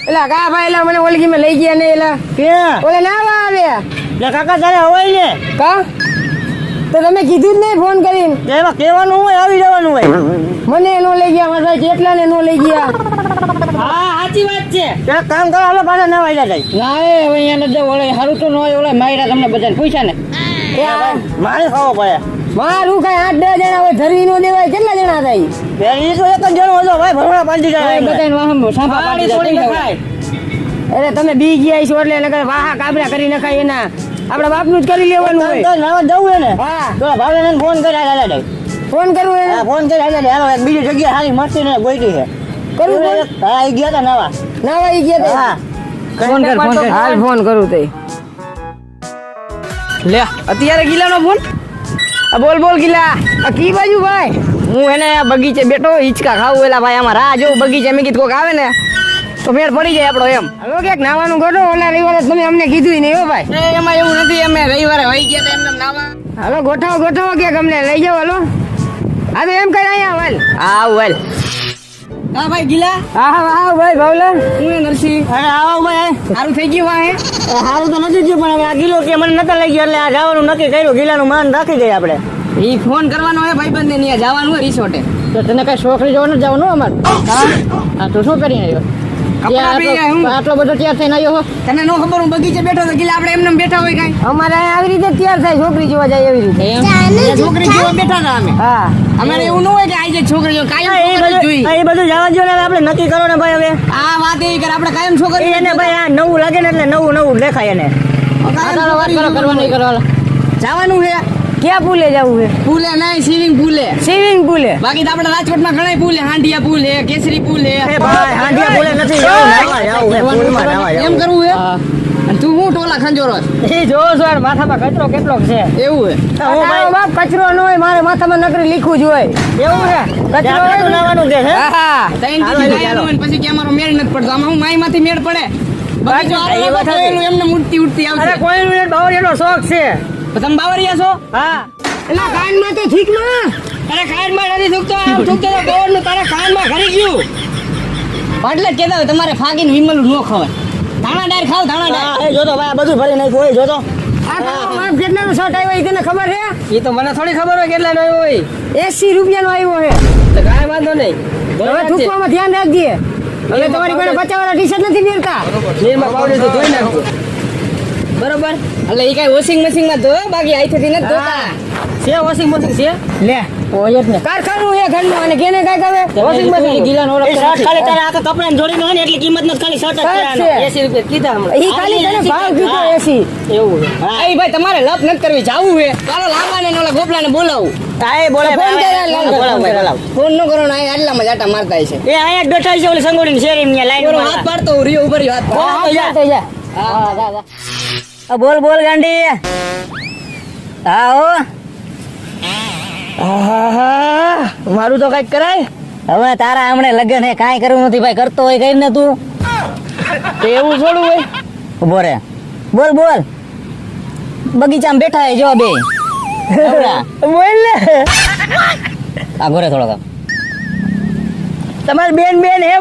એલા કા ભાઈ એલા મને ઓલગી માં લઈ ગયા ને એલા ક્યાં ઓલે ના આવે લે કાકા તારે હવાય ને કા તો તમે કીધું જ નહીં ફોન કરીને એમાં કહેવાનું હોય આવી જવાનું હોય મને નો લઈ ગયા મારા કેટલા ને નો લઈ ગયા હા સાચી વાત છે એક કામ કરો હાલો પાછા ના વાગ્યા જાય ના એ હવે અહીંયા નથી ઓલે હારું તો ન હોય ઓલે માયરા તમને બધાને પૂછ્યા ને મારે ખાવો પડે મારું કઈ 8-10 જણા હોય ધરવી નો દેવાય કેટલા જણા થાય એ તો એક જ જણો હતો ભાઈ ભરવા પાંડી જાય બધાને વાહમ સાંભા પાડી જાય અરે તમે બી ગયા છો એટલે નકર વાહા કાબરા કરી નખાય એના આપડા બાપનું જ કરી લેવાનું હોય નાવા જવું હે ને હા તો ભાવને ફોન કરી હાલે જાય ફોન કરવું હા ફોન કરી હાલે હાલો એક બીજી જગ્યા સારી મસ્તી ને ગોઈતી છે કરું હા એ ગયા તા નાવા નાવા ઈ ગયા હા ફોન કર હાલ ફોન કરું તે લે અત્યારે ગિલાનો ફોન બોલ બોલ ગિલા આ કી બાજુ ભાઈ હું એને બગીચે બેઠો હિચકા ખાવું એલા ભાઈ આમાં રાહ જોઉં બગીચે મેં કીધું કોક આવે ને તો ફેર પડી જાય આપણો એમ હાલો ક્યાંક નાવાનું ગોઠો ઓલા રવિવારે તમે અમને કીધું નહીં હો ભાઈ એમાં એવું નથી અમે રવિવારે વહી ગયા એમને નાવા હાલો ગોઠવો ક્યાંક અમને લઈ જાઓ હાલો હા તો એમ કઈ અહીંયા વાલ હા વાલ હા ભાઈ ગિલા હા ભાઈ ભાવલા હું નરસિંહ અરે આવો ભાઈ સારું થઈ ગયું વાહે સારું તો નથી થયું પણ હવે આ ગિલો કે મને નતા લઈ ગયા એટલે આ જવાનું નક્કી કર્યું ગિલાનું માન રાખી દઈએ આપણે ઈ ફોન કરવાનો હે ભાઈબંધ ને ત્યાં જવાનું હોય રિસોર્ટે તો તને કઈ છોકરી જોવા નથી જવાનું અમાર હા તો શું કરીને આવ્યો આટલો બધો તૈયાર થઈને આવ્યો તને નો ખબર હું બગીચે બેઠો તો ગિલા આપણે એમને બેઠા હોય કઈ અમારે આવી રીતે તૈયાર થાય છોકરી જોવા જાય એવી રીતે છોકરી જોવા બેઠા હતા અમે હા અમારે એવું ન હોય કે આજે છોકરી જો કાયમ એ બધું જવા દો ને આપણે નક્કી કરો ને ભાઈ હવે આ વાત એ કરે આપણે કાયમ છોકરી એને ભાઈ આ નવું લાગે ને એટલે નવું દેખાય એને જવાનું છે ક્યાં પુલે જવું છે પુલે નહીં સ્વિમિંગ પુલે બાકી તો આપણે રાજકોટમાં ઘણા પુલ હાંડિયા પુલ હે કેસરી પુલ હે ભાઈ હાંડિયા પુલે નથી એમ કરવું હે અને તું હું ટોલા ખંજોરો એ જો સર માથામાં કચરો કેટલો છે એવું હે હું ભાઈ બાપ કચરો ન હોય મારે માથામાં નકરી લીખવું જ હોય એવું છે કચરો લાવવાનું કે છે હા પછી કે અમારો મેળ નથી પડતો આમાં હું માઈમાંથી મેળ પડે એમને મૂર્તિ ઉડતી આવશે અરે કોઈ બાવળિયાનો શોખ છે તમે બાવરિયા છો હા એલા કાનમાં તો ઠીક માં અરે કાનમાં નથી થૂકતો આમ થૂકતો તો ગોળ નું તારા કાનમાં ઘરી ગયું એટલે જ કહેતા હોય તમારે ફાગીને વિમલું ન ખવાય ધાણા ડાયર ખાવ ધાણા ડાયર એ જોતો ભાઈ આ બધું ભરી નાખ્યું હોય જોતો આ કેટલાનો શર્ટ આવ્યો તને ખબર છે એ તો મને થોડી ખબર હોય કેટલાનો આવ્યો હોય 80 રૂપિયાનો આવ્યો છે તો કાંઈ વાંધો નહીં હવે થૂકવામાં ધ્યાન રાખજે હવે તમારી પાસે 50 વાળા ટી-શર્ટ નથી પહેરતા નીરમાં પાવડર તો ધોઈ નાખો બરોબર એટલે એ કઈ વોશિંગ મશીન માં ધોયો બાકી આઈથી નથી ધોતા છે વોશિંગ મશીન છે લે ઓય જ ને કારખાનું એ ઘરનું અને કેને કાઈ આવે વોશિંગ મશીન ગિલાનો ઓળખ એ શર્ટ ખાલી તારે આખા કપડાને જોડીને હોય ને એટલી કિંમત નથી ખાલી શર્ટ જ કરવાનો 80 રૂપિયા કીધા હમણાં ઈ ખાલી તને ભાવ કીધો 80 એવું હા એ ભાઈ તમારે લપ નથી કરવી જાવું હે ચાલો લાંબાને ને ઓલા ગોપલાને બોલાવું તાએ બોલે ફોન ન કરો ને આટલામાં જાટા મારતા છે એ અહીંયા બેઠા છે ઓલી સંગોડીની શેરી ની લાઈન હાથ પાડતો રિયો ઉપર હાથ હા જા બોલ ગાંડી આવો મારું તો કઈક કરાય હવે તારા હમણે લગન હે કાંઈ કરવું નથી ભાઈ કરતો હોય કઈ ને તું તો એવું થોડું હોય ઉભો રે બોલ બગીચામાં બેઠા હે જો બે બોલ ને આ ઘરે થોડો તમારી બેન હે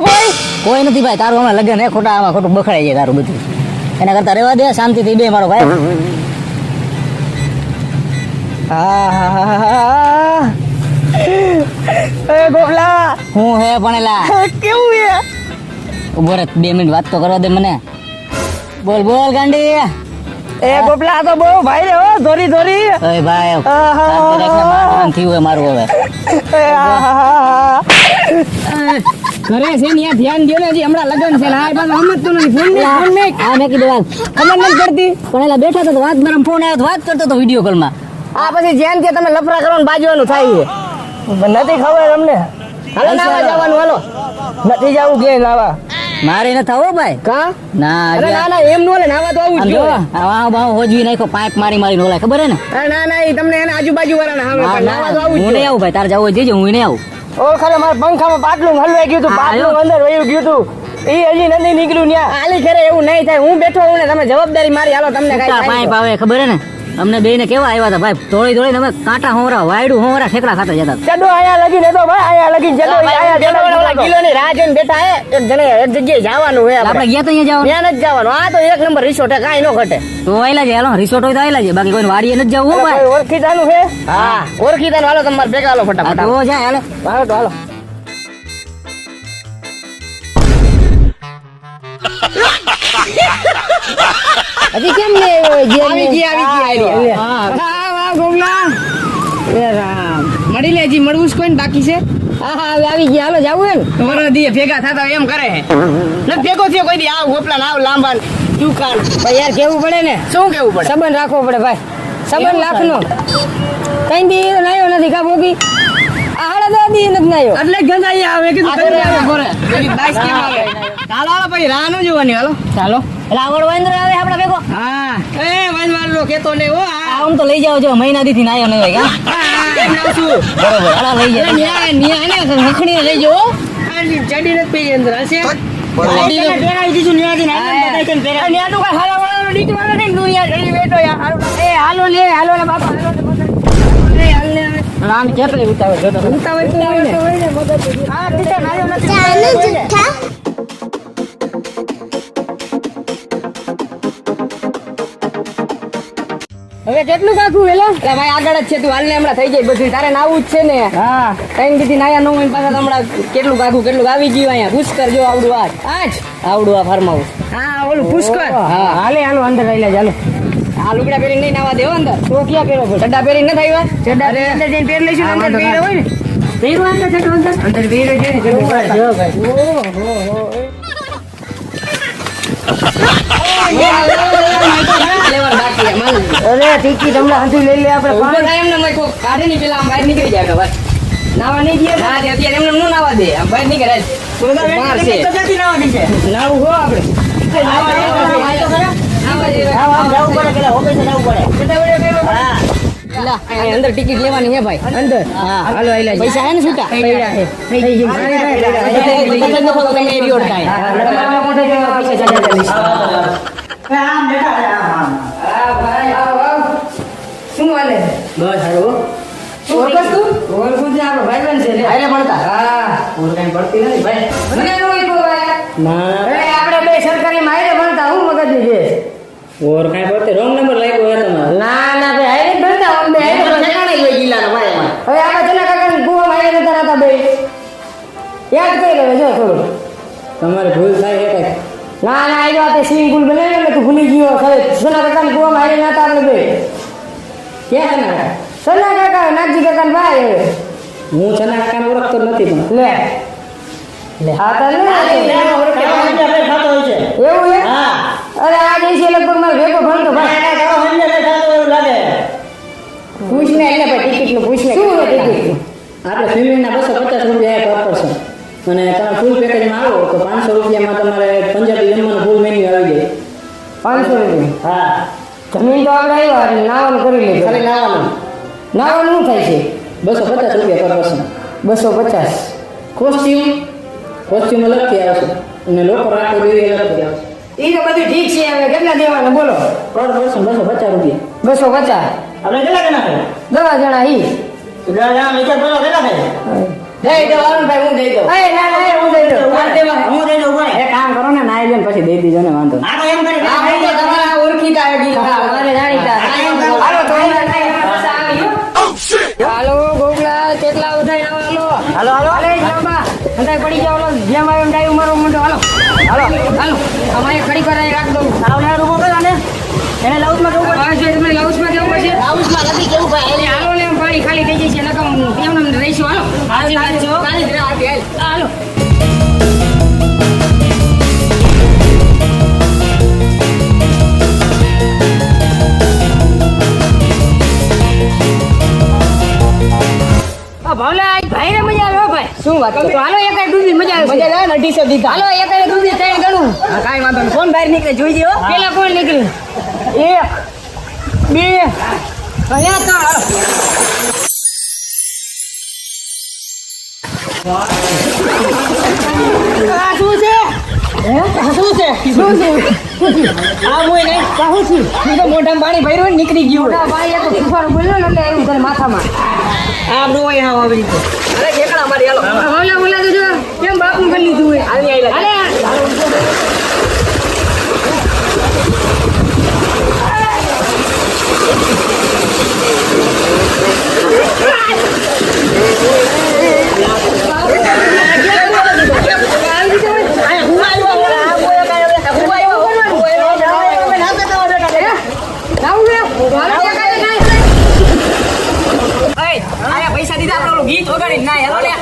કોઈ નથી ભાઈ તારું હમણાં લગન હે ખોટા આમાં ખોટું બખડાઈ જાય તારું બધું એના કરતા રહેવા દે શાંતિથી બે મારો ભાઈ ગોપલા હું હે ભણેલા કેવું હે ઉભો રે 2 મિનિટ વાત તો કરવા દે મને બોલ ગાંડી એ ગોપલા તો બહુ ભાઈ રે હો ધોરી ઓય ભાઈ શાંતિ રાખને મારું થયું હે મારું હવે ઘરે છે ને ધ્યાન દો ને હમણાં લગન છે આ બાદ સમજતો નથી ફોન મે આ મે કીધું ખબર નથી પડતી પણ એલા બેઠા તો વાત મારા ફોન આવ્યો તો વાત કરતો તો વિડિયો કોલ માં આ પછી જેમ કે તમે લફરા કરો ને બાજવાનું થાય છે નથી ખબર અમને હાલો નાવા જવાનું હાલો નથી જવું કે નાવા મારે ન થાવો ભાઈ કા ના એમ નો લે નાવા તો આવું જ જોઈએ આવા બાવ હોજવી નાખો પાઇપ મારી ઓલા ખબર હે ને ના એ તમને એને આજુબાજુ વાળાને સામે નાવા તો આવું જ હું નહીં આવું ભાઈ તાર જાવ જજો હું નહીં આવું ઓ ખાલી મારા પંખામાં પાટલું હલવાઈ ગયું હતું પાટલું અંદર વયું ગયું હતું એ હજી નથી નીકળ્યું ન્યા આલી ખરે એવું નહીં થાય હું બેઠો હું ને તમે જવાબદારી મારી હાલો તમને કાઈ પાઇપ આવે ખબર હે ને અમને બેયને કેવા આવ્યા હતા ભાઈ, દોડી દોડીને અમે કાંટા હોવરા વાયડું હોવરા ઠેકડા ખાતા જતા. ચડો આયા લગીને તો ભાઈ આયા લગીને ચડો આયા ચડો કિલોની રાહ જોઈને બેઠા હે એક જણે એક જગ્યાએ જવાનું હે આપણે ગયા તો અહીંયા જવાનું. ત્યાં નથી જવાનું. આ તો એક નંબર રિસોર્ટ હે, કાંઈ ન ઘટે. તો આયલા છે, હાલો રિસોર્ટ હોય તો આયલા છે, બાકી કોઈ વાડીએ નથી જવું હો ભાઈ. કોઈ ઓળખીતાનું છે હા ઓળખીતા હાલો તમારે ભેગા હાલો ફટાફટ. તો જાય હાલો. હાલો તો હાલો. હજી કેમ ને આવી ગઈ. હા વાહ ગોગલા. એ રામ મળી લે, હજી મળવું જ કોઈ ને બાકી છે. હા હા હવે આવી ગયા હાલો જાવું હે ને તમારા દીએ ભેગા થતા એમ કરે હે. ન ભેગો થયો કોઈ દી આવ ગોપલા આવ લાંબા દુકાન. ભાઈ યાર કેવું પડે ને, શું કેવું પડે? સંબંધ રાખવો પડે ભાઈ, સંબંધ એવું લાખનો. કઈ દી નાયો નથી કા ભોગી, આ હાડા દી નથી નાયો. એટલે ગંધાઈ આવે કીધું કરી આવે ઘરે. એની દાઈસ કેમ આવે? ચાલો હાલો પછી રાહ ન જોવાની. હાલો ચાલો રાવણ વાંદર આવે આપડા ભેગો. હા એ વાંદવાનો કેતો ને હો. આમ તો લઈ જાવ જો, મહિના દીથી નાયો નહીં હોય. બરોબર, હાલો લઈ જાવ. હખડીને લઈ જાઓ. ચડી નથી પી અંદર હશે. પહેરાવી દીધું ન્યાથી ને આનંદ બધાય કેમ પહેરાવી. અને આ તો કાંઈ હાલાવાળાનો ડીકવાનો નથી ને તું યાર ઘડી બેઠો યાર. એ હાલો લે ને બાપા હાલો ને મદદ. એ હાલ ને હવે. આમ કેટલી ઉતાવળ જોતો. ઉતાવળ તો હોય ને. હા ટીચર નાયો નથી. હવે કેટલું કાકું વેલો એટલે ભાઈ આગળ જ છે, તું હાલ ને હમણાં થઈ જાય બધું. તારે નાવું જ છે ને. હા કઈ દીધી નાયા ન હોય પાછા હમણાં કેટલું કાકું કેટલું આવી ગયું અહીંયા. પુષ્કર જો આવડું આજ આવડું આ ફાર્મ હાઉસ. હા ઓલું પુષ્કર. હા હાલે હાલો અંદર લઈ લે ચાલો. આ લુગડા પહેરીને નહીં નાવા દેવો અંદર. તો ક્યાં પહેરો પછી ચડ્ડા પહેરીને નથી આવ્યા. ચડ્ડા અંદર જઈને પહેર લઈશું હા, અંદર વાંધો પહેરો હોય ને પહેરો અંદર ચડો અંદર પહેરો છે ને ચડો જો ભાઈ લેવાનું બાકી છે, માલ. અરે ટિકિટ હમણાં હંધી લઈ લે આપણે ઊભો થાય એમને મેં કોક કાઢે નહીં પેલા આમ બહાર નીકળી જાય કે બસ. નાવા નહીં દે ના તે અત્યારે એમને નો નાવા દે, આમ બહાર નીકળે જ. બહાર છે. જતી નાવાની છે નાવું હો આપણે. નાવા જેવા. આમ જવું પડે પેલા ઓફિસે જવું પડે હા લા, અહીંયા અંદર ટિકિટ લેવાની છે ભાઈ. અંદર હા હાલો આઈ પૈસા હે ને છૂટા? પૈડા હે થઈ ગયું આમ બેઠા છે આમ શું હાલે? બસ હારું ઓળખસ તું? ઓળખું છે આપણો ભાઈબંધ છે લે હારે ભણતા? હા ઓળખાણ પડતી નથી ભાઈ મને ન ઓળખ્યો ભાઈ. ના અરે આપણે બે સરકારી માં હારે ભણતા, હું મગજની છે. ઓળખાણ પડતી રોંગ નંબર લાગ્યો હે તમારો ના ના ભાઈ હારે જ ભણતા, અમે બે હારે ભણતા. ઠેકાણે જ હોય જિલ્લાનો ભાઈ એમાં. હવે આપણે જના કાકાને કુવામાં હારે નતા રહેતા બે. યાદ કરી લે જો થોડું. તમારે ભૂલ થાય છે કઈ ના ના આવ્યો તે સ્વિમિંગ પુલ બનાવ્યો ને તું ભૂલી ગયો. હવે સોના કાકાને કુવામાં હારે નતા આપણે બે. ક્યાં છે ના સોના કાકા નાગજી કાકાને ભાઈ હવે. હું છના કાકાને ઓળખતો જ નથી પણ લે લે હા તો લે એવું છે? હા અરે આ દિવસે લગભગ મારે ભેગો ભણતો ભાઈ. પૂછ ને એટલે ભાઈ ટિકિટ નું પૂછ ને. શું છે ટિકિટ? આપણે સ્વિમિંગના 250 રૂપિયા પર પર્સન અને તમે ફૂલ પેકેજમાં આવો તો 500 રૂપિયામાં તમારે પંજાબી જમવાનું ફૂલ મેન્યુ આવી જાય 500 રૂપિયા. હા જમીન તો આપણે આવ્યા એટલે નાવાનું કરી લીધું. ખાલી નાવાનું નાવાનું શું થાય છે? 250 રૂપિયા પર પર્સન 250. કોસ્ટ્યુમ અલગથી આવશે અને લોકો રાખો જોઈએ અલગથી આવશે એ તો બધું ઠીક છે, હવે કેટલા દેવાના બોલો? પર પર્સન 250 રૂપિયા 250. આપણે કેટલા જણા થાય 10 જણા ઈ. 10 જણા વિચાર કરો કેટલા થાય દઈ દો અરુણભાઈ, હું દઈ દઉં. એ ના ના હું દઈ દઉં. મારે દેવા. હું દઈ દઉં ઉપર એક કામ કરો ને, નાઈ લે ને પછી દઈ દીધો ને વાંધો નહીં. આ તો એમ કરી આ હું તો તમારા ઓળખીતા હે ગીતા. મારે જાણીતા. હાલો તો હાલો ગોગલા કેટલા બધા હાલો હાલો હાલો હાલે લાંબા અંદાય પડી જાવ. હાલો જેમ આવ્યો એમ ડાયું મારો મુંડો. હાલો હાલો હાલો અમારે ઘડી કરાઈ રાખ દઉં. આવનાર ઉભો કરો ને એને લાઉડમાં જવું પડે હા જો તમે લાઉસમાં જવું પડશે. લાઉડમાં નથી કેવું ભાઈ એટલે હાલો ને એમ પાણી ખાલી થઈ જશે નકમ એમને રહીશું. હાલો હાજી, હાજી. કાલે જ રાહ આપી. હાલો ભાવલા આજ ભાઈ ને મજા આવે હો ભાઈ. શું વાત કરો? હાલો એક ડૂબી મજા આવે. મજા આવે ને 250 દીધા. હાલો એક ડૂબી ત્રણ ગણું. કાઈ વાંધો નહીં. કોણ બહાર નીકળે જોઈ જેવો. પેલા કોણ નીકળે? 1 2 અહીંયા ત્રણ. હાલો આ શું છે? શું છે આ મોય નહીં કહું છું હું તો મોઢામાં પાણી ભર્યું ને નીકળી ગયું મોટા ભાઈ એક સુફારો બોલ્યો ને એટલે એવું કરે માથામાં આ મોય હા આવી રીતે અરે ઠેકડા મારી હાલો ઓલા તો જો કેમ બાપનું કરી લીધું હોય હાલી આયલા પૈસા દીધા આપણે ઓલું ગીત વગાડી ના હેલો લે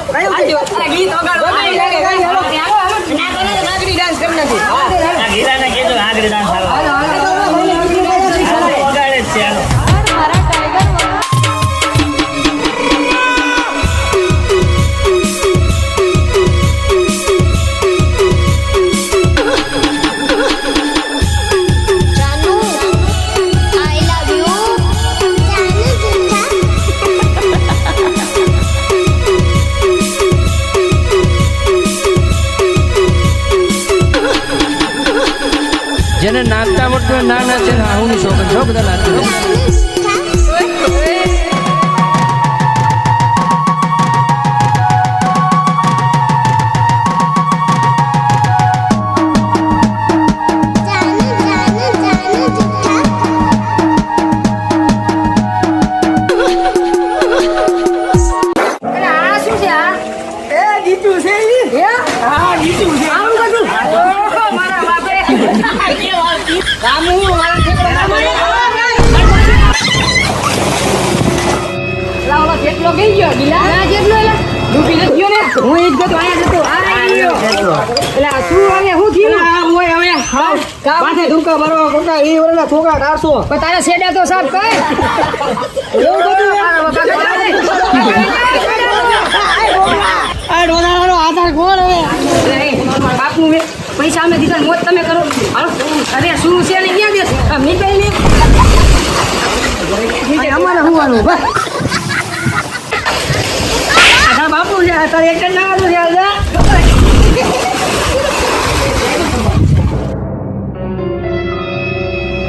ગીત વગાડો નાગરી ડાન્સ કરી નાખી ગીરાને કીધું આગળ ડાન્સ વગાડે જ છે હાલો જેને નાચતા આવડતું હોય ના નાચે ને હાહુની શોખ છો બધા નાચતું જેટલો ગઈ ગયો ગીલા જેટલો એટલે ડૂબી ન ગયો ને હું ઈ જ ગયો આયા જતો આ ગયો એટલે આ શું હવે હું થયું આ ઓય હવે માથે ધૂકા મારવા કોકા ઈ ઓલા છોકરા 400 પણ તારા સેડા તો સાફ કર એવું બધું આ ડોનાનો આધાર કોણ હવે બાપનું પૈસા અમે દીધા મોત તમે કરો હાલો અરે શું છે ને ક્યાં દેશ આમ નીકળી ને અમારે હોવાનું બસ બાપુ છે તારે એક જ નાવાનું છે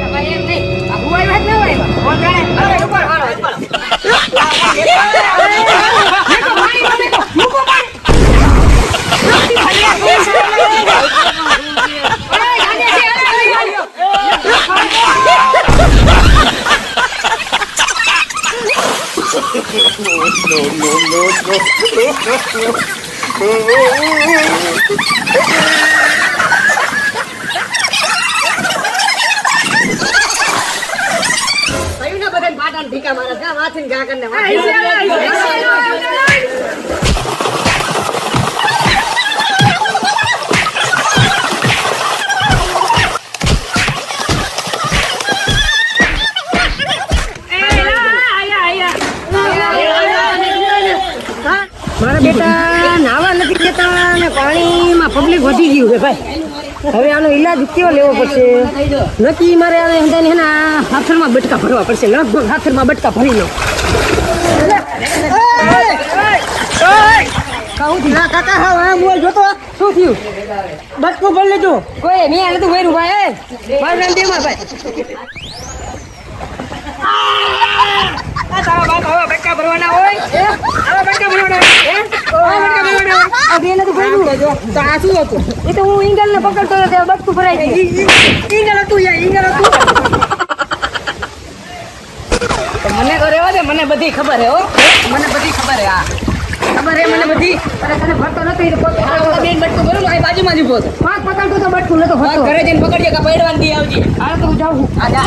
ભાઈ એમ નહીં આ હુવાઈ વાત ન હોય કોણ જાણે અરે ઉપર હાલો ઠીકા મારા કા વાથીને ગા કરીને મારા બેટા નાવા નથી જતા ને પાણીમાં પબ્લિક વધી ગયું છે ભાઈ હવે આનો ઈલાજ કેવો લેવો પડશે નક્કી મારે આને હંધાને એના હાથરમાં બટકા ભરવા પડશે લગભગ હાથરમાં બટકા ભરી લો કાકા હા મોલ જોતો શું થયું બટકું ભરી લેજો કોઈ મેં નથી ભર્યું ભાઈ ભાઈ તારા બાપ આવા બટકા ભરવાના હોય આવા બટકા ભરવાના હોય તો આ શું હતું એ તો હું ઈંગલ ને પકડતો હતો બટકું ભરાઈ ગયું ઈંગલ હતું મને તો રેવા દે મને બધી ખબર હે હો મને બધી ખબર હે આ ખબર હે મને બધી અરે તને ભરતો નથી તો બેન બટકું ભરું આ બાજુમાં જ ઉભો હતો પાંચ પકડતો તો બટકું નતો ભરતો ઘરે જઈને પકડજે કે પડવાન દી આવજી હાલ તો હું જાઉં છું આ જા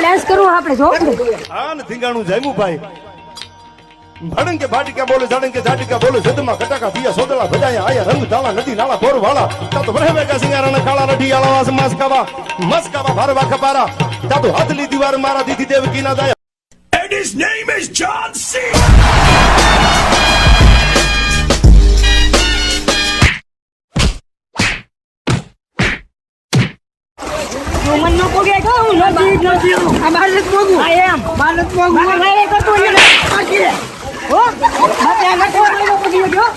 ડાન્સ કરવું આપણે જો આન થીંગાણું જામ્યું ભાઈ ભડંગ કે ભાટિકા બોલે જાડંગ કે જાટિકા બોલે સદમાં કટાકા દિયા સોદલા ભજાયા આયા રંગ તાલા નદી નાલા બોર વાળા તા તો વરહે મેકા સિંગારાના કાળા રઢી આલા વાસ મસ્કાવા ભરવા ખપારા તા તો હદલી દીવાર મારા દીદી દેવકી ના દાયા and his name is John C. તું મન ન પોગે કહો હું નથી આ બહાર જ પોગું આ એમ બહાર જ પોગું મારે કરતો ને હો બાપે આ નટો લઈને પોગી ગયો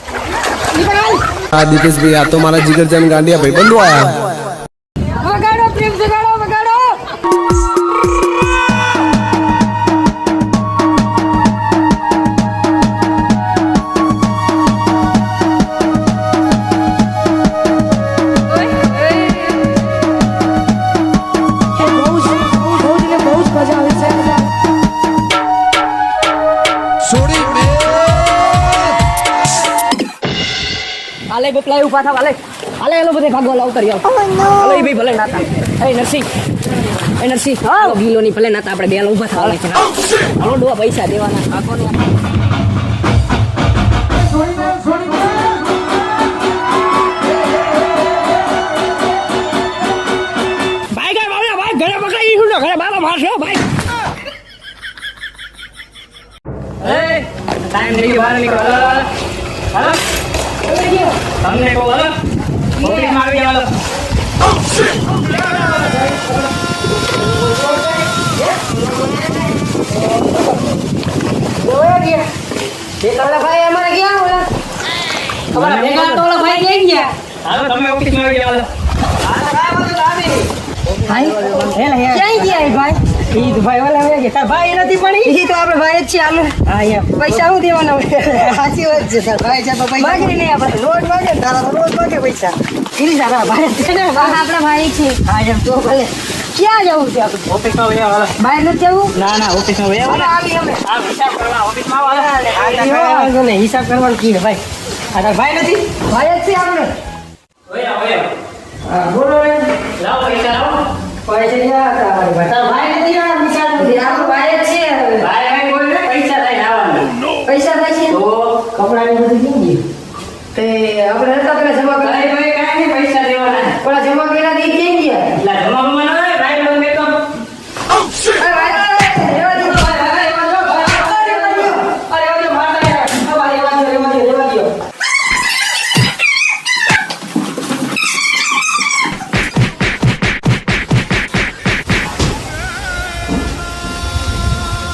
નીકળ हाँ दिकेश भाई आ तो हमारा जिगर जान गांडिया भाई बंधु आया વગાડો પ્રેમ વગાડો વગાડો હાલે ગોપલા એવું પાછા હાલે હાલે એલો બધે ભાગવા લાવ કરી આવ હાલે ઈ ભઈ ભલે નાતા એ નરસિંહ હાલો ગીલો ની ભલે નાતા આપણે બે ઊભા થાવા છે હાલો ડોવા પૈસા દેવાના આખો ને ભાઈ ગા બાબા ભાઈ ઘરે બકાઈ શું ઘરે બાબા મારશો ભાઈ એ ટાઈમ થઈ ગયો બહાર નીકળો હાલો તમને કહો હાલો ઓફિસ માં આવી જાવ ભાઈ અમારે ક્યાં બોલા તમારા ભેગા તો ઓલા ભાઈ ક્યાં ગયા હાલો તમે ઓફિસ માં આવી જાવ ભાઈ ક્યાં ગયા ભાઈ ઈ તો ભાઈ ઓલા વે ગયા તાર ભાઈ નથી પણ ઈ તો આપણે ભાઈ જ છે હાલો હા એમ પૈસા હું દેવાના સાચી વાત છે સર ભાઈ છે તો પૈસા માગી નહીં આપણે રોજ માગે તારા રોજ માગે પૈસા ઈ સારા ભાઈ છે ને આપણા ભાઈ છે હા એમ તો ભલે ક્યાં જવું છે આપણે ઓફિસ માં વેવા હાલો બહાર નથી જવું ના ઓફિસ માં વેવા આવી અમે આ હિસાબ કરવા ઓફિસ માં આવો ને હિસાબ કરવાનું કી ભાઈ આ ભાઈ નથી ભાઈ જ છે આપણે ઓયા હા બોલો લાવો પૈસા લાવો પૈસા યા તારી બતા ભાઈ નથી આ વિચાર નથી આ ભાઈ જ છે ભાઈ બોલ ને પૈસા લઈને આવવાના પૈસા થાય છે તો કપડા ને બધું કેમ ગયું તે આપણે નતા પેલા જમા કરાય ભાઈ કાઈ નહીં પૈસા દેવાના પણ જમા કર્યા દે કેમ ગયા એટલે જમા માં ના ભાઈ લોન મે તો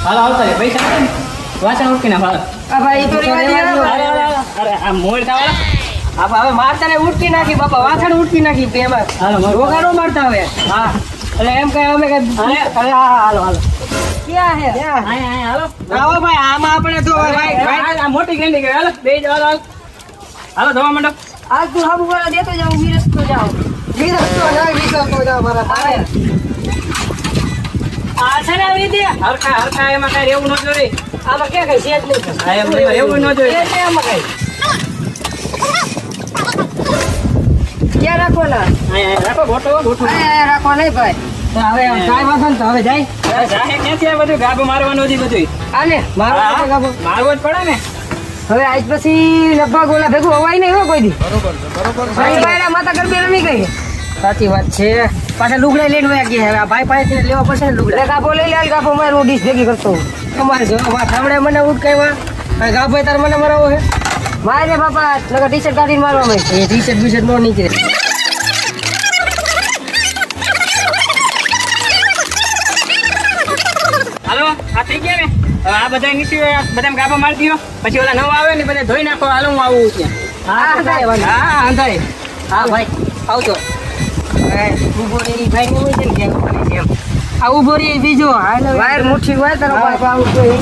હાલો આવતા રે પૈસા આપે ને વાસણ ઉઠી ના ભાઈ આ ભાઈ તો અરે આ મોર થાવાળા આ હવે મારતા ને ઉઠી નાખી બાપા વાસણ ઉઠી નાખી પેમાં હાલો રોગાડો મારતા હવે હા એટલે એમ કહે અમે કે અરે હાલો ક્યાં હે આયા હાલો આવો ભાઈ આમાં આપણે તો ભાઈ આ મોટી ગેંડી કે હાલો બે જાવ હાલો ધવા મંડો આજ તું હાબુ વાળા દેતો જાવ વિરસ તો જાવ મારા તારે આ છે ને વિધિ હરખા એમાં કઈ રહેવું ન જોઈએ આમાં ક્યાં કઈ છે જ નહીં આ એમ રહેવું ન જોઈએ એટલે એમાં કઈ ક્યાં રાખવાના રાખો ગોઠો રાખવા નહીં ભાઈ તો હવે કાઈ વાંધો ને તો હવે જાય ક્યાંથી આ બધું ગાભો મારવાનું હતી બધું આને મારવો જ પડે ને હવે આજ પછી લગભગ ઓલા ભેગું હવાય નહીં હો કોઈ દી બરોબર ભાઈ માતા ગરબી રમી ગઈ સાચી વાત છે પાછા લુગડા લઈને વયા ગયા હવે આ ભાઈ પાસે લેવા પડશે ને લુગડા ગાભો લઈ લે ગાભો મારે હું ડીશ ભેગી કરતો તમારે જો સાંભળે મને ઉઠકાવ્યા ગાભો તાર મને મરાવો છે મારે બાપા લગા ટી શર્ટ કાઢીને મારવા મેં એ ટી શર્ટ બી શર્ટ નો નીકળે હાલો આ થઈ ગયા ને હવે આ બધા નીચે બધા ગાભો મારી દીધો પછી ઓલા નવા આવે ને બધા ધોઈ નાખો હાલો હું આવું ત્યાં હા અંધાય હા ભાઈ આવજો ઉભો રહી ભાઈ ને હોય છે ને એમ આ ઉભો રહી બીજો વાયર મુઠ્ઠી હોય તારો બાપ આવું જોઈએ